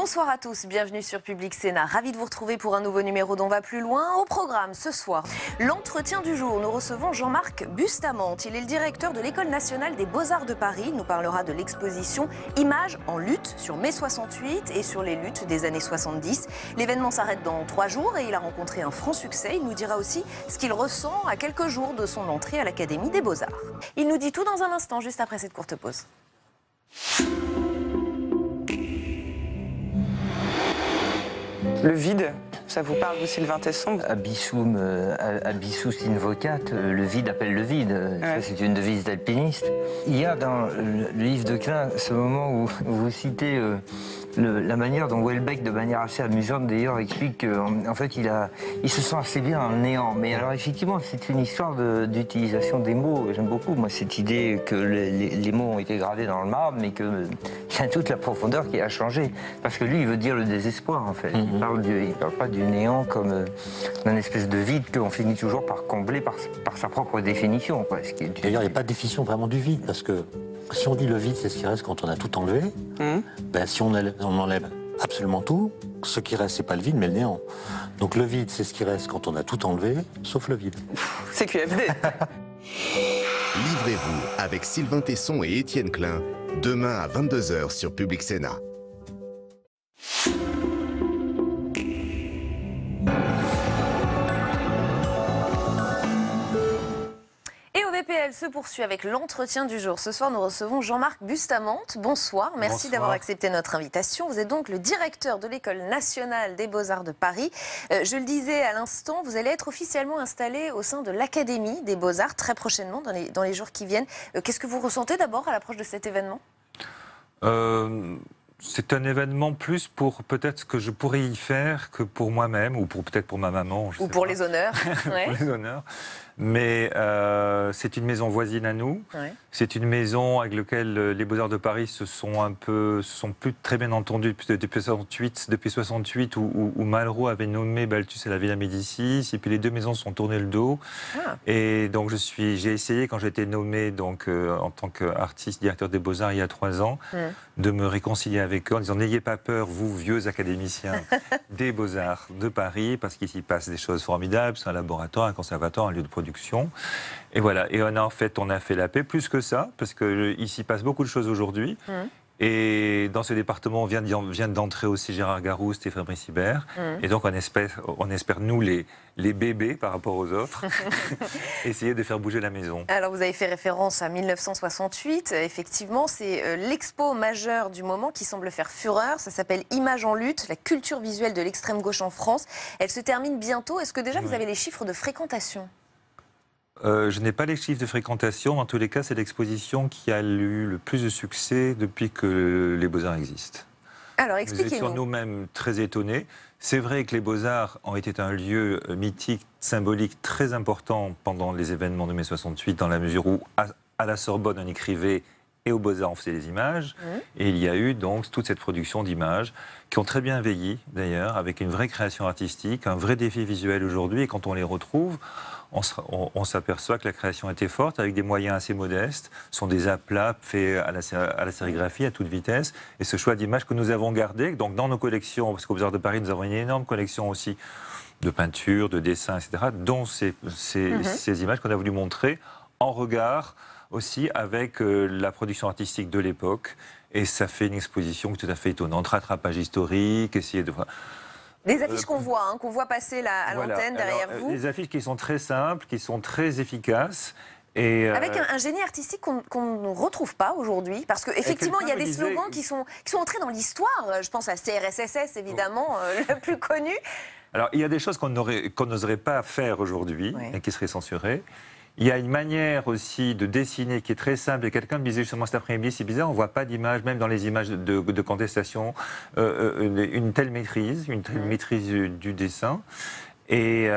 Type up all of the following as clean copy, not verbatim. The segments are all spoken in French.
Bonsoir à tous, bienvenue sur Public Sénat. Ravi de vous retrouver pour un nouveau numéro d'On va plus loin. Au programme ce soir, l'entretien du jour. Nous recevons Jean-Marc Bustamante. Il est le directeur de l'École nationale des beaux-arts de Paris. Il nous parlera de l'exposition Images en lutte sur mai 68 et sur les luttes des années 70. L'événement s'arrête dans 3 jours et il a rencontré un franc succès. Il nous dira aussi ce qu'il ressent à quelques jours de son entrée à l'Académie des beaux-arts. Il nous dit tout dans un instant, juste après cette courte pause. Le vide, ça vous parle, vous, Sylvain Tesson? Abyssum abyssus invocat, le vide appelle le vide. Ouais. C'est une devise d'alpiniste. Il y a dans le livre de Klein ce moment où vous citez la manière dont Houellebecq, de manière assez amusante d'ailleurs, explique qu'en fait il se sent assez bien dans le néant. Mais alors effectivement, c'est une histoire d'utilisation des mots. J'aime beaucoup, moi, cette idée que les mots ont été gravés dans le marbre, mais qu'il y a toute la profondeur qui a changé. Parce que lui, il veut dire le désespoir, en fait. Il parle pas du néant comme d'un espèce de vide qu'on finit toujours par combler par sa propre définition. D'ailleurs, il n'y a pas de définition vraiment du vide, parce que si on dit le vide, c'est ce qui reste quand on a tout enlevé, ben, si on enlève absolument tout, ce qui reste, c'est pas le vide, mais le néant. Donc le vide, c'est ce qui reste quand on a tout enlevé, sauf le vide. C'est QFD. Livrez-vous avec Sylvain Tesson et Étienne Klein, demain à 22 h sur Public Sénat. VPL se poursuit avec l'entretien du jour. Ce soir, nous recevons Jean-Marc Bustamante. Bonsoir, merci d'avoir accepté notre invitation. Vous êtes donc le directeur de l'École nationale des beaux-arts de Paris. Je le disais à l'instant, vous allez être officiellement installé au sein de l'Académie des beaux-arts très prochainement, dans les jours qui viennent. Qu'est-ce que vous ressentez d'abord à l'approche de cet événement ? C'est un événement plus pour peut-être ce que je pourrais y faire que pour moi-même, ou peut-être pour ma maman. Ou pour les honneurs. Ouais. Pour les honneurs. Mais c'est une maison voisine à nous. Ouais. C'est une maison avec laquelle les Beaux-Arts de Paris se sont plus très bien entendus depuis 68 où Malraux avait nommé Balthus et la Villa Médicis. Et puis les deux maisons se sont tournées le dos. Ah. Et donc j'ai essayé, quand j'ai été nommé en tant qu'artiste directeur des Beaux-Arts il y a 3 ans, de me réconcilier avec eux en disant n'ayez pas peur, vous vieux académiciens des Beaux-Arts de Paris, parce qu'ici passe des choses formidables. C'est un laboratoire, un conservatoire, un lieu de production. Et voilà, et on a fait la paix, plus que ça, parce qu'ici passe beaucoup de choses aujourd'hui. Et dans ce département, on vient d'entrer aussi Gérard Garouste et Fabrice Hibert. Et donc on espère nous, les bébés par rapport aux autres, essayer de faire bouger la maison. Alors vous avez fait référence à 1968. Effectivement, c'est l'expo majeure du moment qui semble faire fureur. Ça s'appelle Images en lutte, la culture visuelle de l'extrême gauche en France. Elle se termine bientôt. Est-ce que déjà vous avez les chiffres de fréquentation ? Je n'ai pas les chiffres de fréquentation. En tous les cas, c'est l'exposition qui a eu le plus de succès depuis que les Beaux-Arts existent. Alors, expliquez-nous. Nous étions nous-mêmes très étonnés. C'est vrai que les Beaux-Arts ont été un lieu mythique, symbolique, très important pendant les événements de mai 68, dans la mesure où, à la Sorbonne, on écrivait et aux Beaux-Arts, on faisait des images. Et il y a eu donc toute cette production d'images qui ont très bien vieilli, d'ailleurs, avec une vraie création artistique, un vrai défi visuel aujourd'hui. Et quand on les retrouve, on s'aperçoit que la création était forte, avec des moyens assez modestes. Ce sont des aplats faits à la sérigraphie, à toute vitesse. Et ce choix d'images que nous avons gardé, donc dans nos collections, parce qu'aux Beaux-Arts de Paris, nous avons une énorme collection aussi de peintures, de dessins, etc., dont ces images qu'on a voulu montrer en regard aussi avec la production artistique de l'époque. Et ça fait une exposition tout à fait étonnante. Rattrapage historique, essayer de... Des affiches qu'on voit passer à l'antenne derrière vous. Des affiches qui sont très simples, qui sont très efficaces. Et avec un génie artistique qu'on ne retrouve pas aujourd'hui, parce qu'effectivement, il y a des slogans qui sont entrés dans l'histoire. Je pense à CRSSS, évidemment, le plus connu. Alors, il y a des choses qu'on n'oserait pas faire aujourd'hui, et qui seraient censurées. Il y a une manière aussi de dessiner qui est très simple. Et quelqu'un me disait justement cet après-midi, c'est bizarre, on ne voit pas d'image, même dans les images de contestation, une telle maîtrise du dessin. Et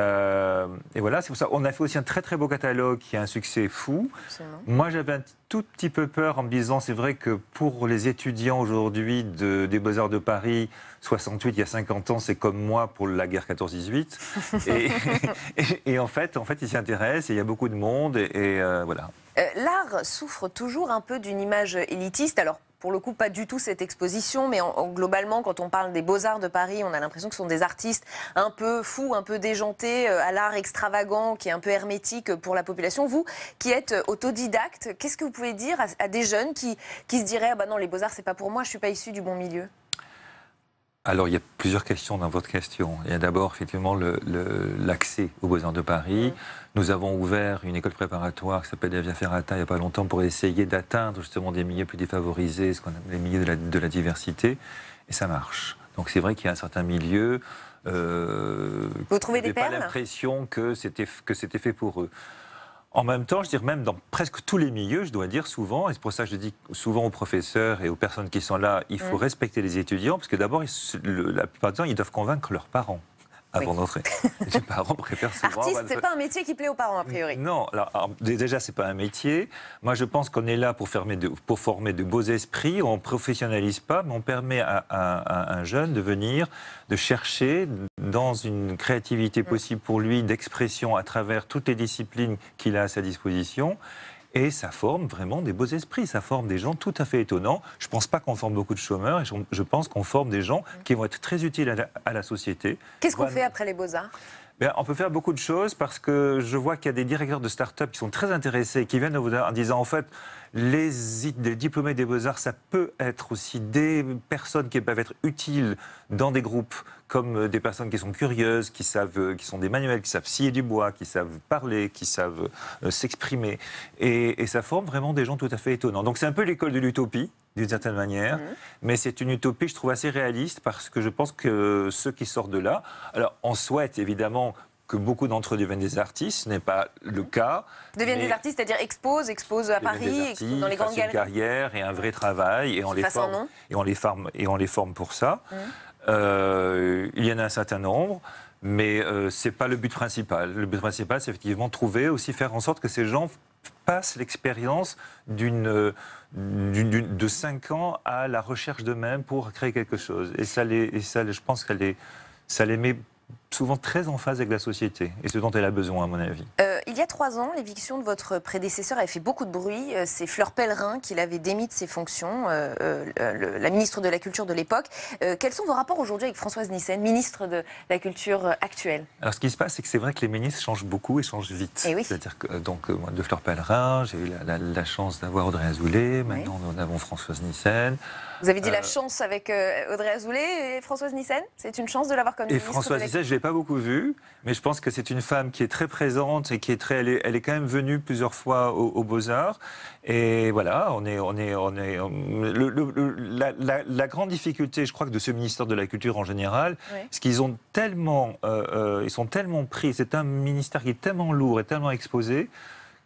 voilà, c'est pour ça. On a fait aussi un très très beau catalogue qui a un succès fou. Absolument. Moi, j'avais un tout petit peu peur en me disant, c'est vrai que pour les étudiants aujourd'hui des Beaux-Arts de Paris, 68, il y a 50 ans, c'est comme moi pour la guerre 14-18. et en fait, ils s'y intéressent, et il y a beaucoup de monde, et voilà. L'art souffre toujours un peu d'une image élitiste. Alors, pour le coup, pas du tout cette exposition, mais globalement, quand on parle des Beaux-Arts de Paris, on a l'impression que ce sont des artistes un peu fous, un peu déjantés, à l'art extravagant, qui est un peu hermétique pour la population. Vous, qui êtes autodidacte, qu'est-ce que vous pouvez dire à des jeunes qui se diraient « Ah bah non, les Beaux-Arts, c'est pas pour moi, je suis pas issu du bon milieu ». Alors, il y a plusieurs questions dans votre question. Il y a d'abord, effectivement, l'accès aux Beaux-Arts de Paris. Nous avons ouvert une école préparatoire qui s'appelle la Via Ferrata il n'y a pas longtemps pour essayer d'atteindre justement des milieux plus défavorisés, ce qu'on appelle les milieux de la diversité. Et ça marche. Donc, c'est vrai qu'il y a un certain milieu. Vous trouvez des perles ? Pas l'impression que c'était fait pour eux. En même temps, je dirais même dans presque tous les milieux, je dois dire souvent, et c'est pour ça que je dis souvent aux professeurs et aux personnes qui sont là, il faut respecter les étudiants, parce que d'abord, la plupart du temps, ils doivent convaincre leurs parents avant d'entrer. Les parents préfèrent souvent... Artiste, c'est pas un métier qui plaît aux parents, a priori. Non, alors, déjà, c'est pas un métier. Moi, je pense qu'on est là pour former de beaux esprits. On ne professionnalise pas, mais on permet à un jeune de chercher dans une créativité possible pour lui, d'expression à travers toutes les disciplines qu'il a à sa disposition. Et ça forme vraiment des beaux esprits, ça forme des gens tout à fait étonnants. Je ne pense pas qu'on forme beaucoup de chômeurs, et je pense qu'on forme des gens qui vont être très utiles à la société. Qu'est-ce qu'on fait après les Beaux-Arts ? On peut faire beaucoup de choses, parce que je vois qu'il y a des directeurs de start-up qui sont très intéressés, qui viennent en disant en fait, les diplômés des Beaux-Arts, ça peut être aussi des personnes qui peuvent être utiles dans des groupes, comme des personnes qui sont curieuses, qui sont des manuels, qui savent scier du bois, qui savent parler, qui savent s'exprimer. Et ça forme vraiment des gens tout à fait étonnants. Donc c'est un peu l'école de l'utopie, d'une certaine manière, mais c'est une utopie, je trouve, assez réaliste, parce que je pense que ceux qui sortent de là... Alors, on souhaite évidemment que beaucoup d'entre eux deviennent des artistes, ce n'est pas le cas. Deviennent des artistes, c'est-à-dire exposent à Paris, exposent dans les grandes galeries. Une carrière et un vrai travail, et on les forme pour ça. Il y en a un certain nombre, mais ce n'est pas le but principal. Le but principal, c'est effectivement faire en sorte que ces gens passent l'expérience de 5 ans à la recherche d'eux-mêmes pour créer quelque chose. Et ça, je pense que ça les met souvent très en phase avec la société, et ce dont elle a besoin, à mon avis. Il y a 3 ans, l'éviction de votre prédécesseur avait fait beaucoup de bruit. C'est Fleur Pellerin qui l'avait démis de ses fonctions, la ministre de la Culture de l'époque. Quels sont vos rapports aujourd'hui avec Françoise Nyssen, ministre de la Culture actuelle ? Alors, ce qui se passe, c'est que c'est vrai que les ministres changent beaucoup et changent vite. Et oui. C'est-à-dire que, moi, de Fleur Pellerin, j'ai eu la chance d'avoir Audrey Azoulay. Maintenant, nous avons Françoise Nyssen. Vous avez dit la chance avec Audrey Azoulay et Françoise Nyssen ? C'est une chance de l'avoir comme ministre ? Et Françoise Nyssen, je ne l'ai pas beaucoup vue, mais je pense que c'est une femme qui est très présente et qui elle est quand même venue plusieurs fois aux Beaux-Arts. Et voilà, la grande difficulté, je crois, que de ce ministère de la Culture en général, c'est qu'ils sont tellement pris. C'est un ministère qui est tellement lourd et tellement exposé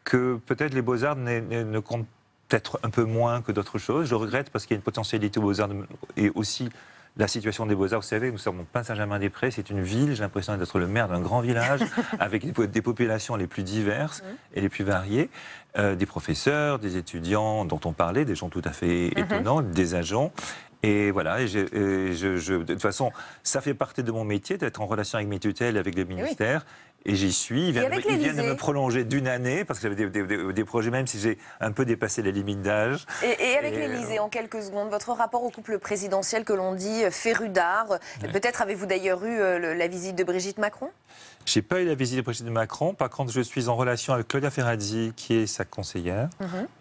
que peut-être les Beaux-Arts ne comptent peut-être un peu moins que d'autres choses. Je regrette, parce qu'il y a une potentialité aux Beaux-Arts et aussi la situation des Beaux-Arts. Vous savez, nous sommes au Saint-Germain-des-Prés, c'est une ville, j'ai l'impression d'être le maire d'un grand village, avec des populations les plus diverses et les plus variées, des professeurs, des étudiants dont on parlait, des gens tout à fait étonnants, des agents. Et voilà, de toute façon, ça fait partie de mon métier, d'être en relation avec mes tutelles, avec le ministère. Et j'y suis. Ils viennent de me prolonger d'1 année, parce que j'avais des projets, même si j'ai un peu dépassé la limite d'âge. Et avec l'Élysée, en quelques secondes, votre rapport au couple présidentiel que l'on dit féru d'art. Peut-être avez-vous d'ailleurs eu la visite de Brigitte Macron ? Je n'ai pas eu la visite de Brigitte Macron. Par contre, je suis en relation avec Claudia Ferrazzi, qui est sa conseillère,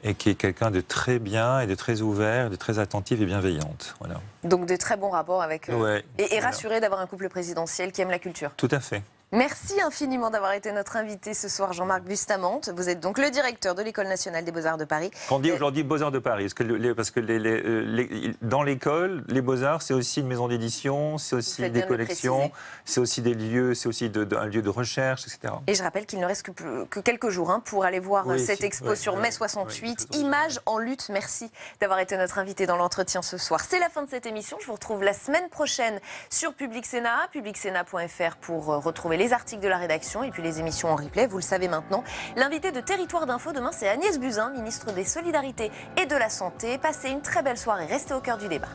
et qui est quelqu'un de très bien, et de très ouvert, de très attentive et bienveillante. Voilà. Donc de très bons rapports avec eux. Et rassuré d'avoir un couple présidentiel qui aime la culture. Tout à fait. Merci infiniment d'avoir été notre invité ce soir, Jean-Marc Bustamante. Vous êtes donc le directeur de l'École nationale des Beaux-Arts de Paris. On dit aujourd'hui Beaux-Arts de Paris, parce que dans l'école, les Beaux-Arts, c'est aussi une maison d'édition, c'est aussi des collections, c'est aussi des lieux, c'est aussi un lieu de recherche, etc. Et je rappelle qu'il ne reste que quelques jours pour aller voir cette expo sur mai 68, Images en lutte. Merci d'avoir été notre invité dans l'entretien ce soir. C'est la fin de cette émission. Je vous retrouve la semaine prochaine sur Public Sénat, publicsénat.fr pour retrouver les articles de la rédaction et puis les émissions en replay, vous le savez maintenant. L'invité de Territoire d'Info demain, c'est Agnès Buzyn, ministre des Solidarités et de la Santé. Passez une très belle soirée, restez au cœur du débat.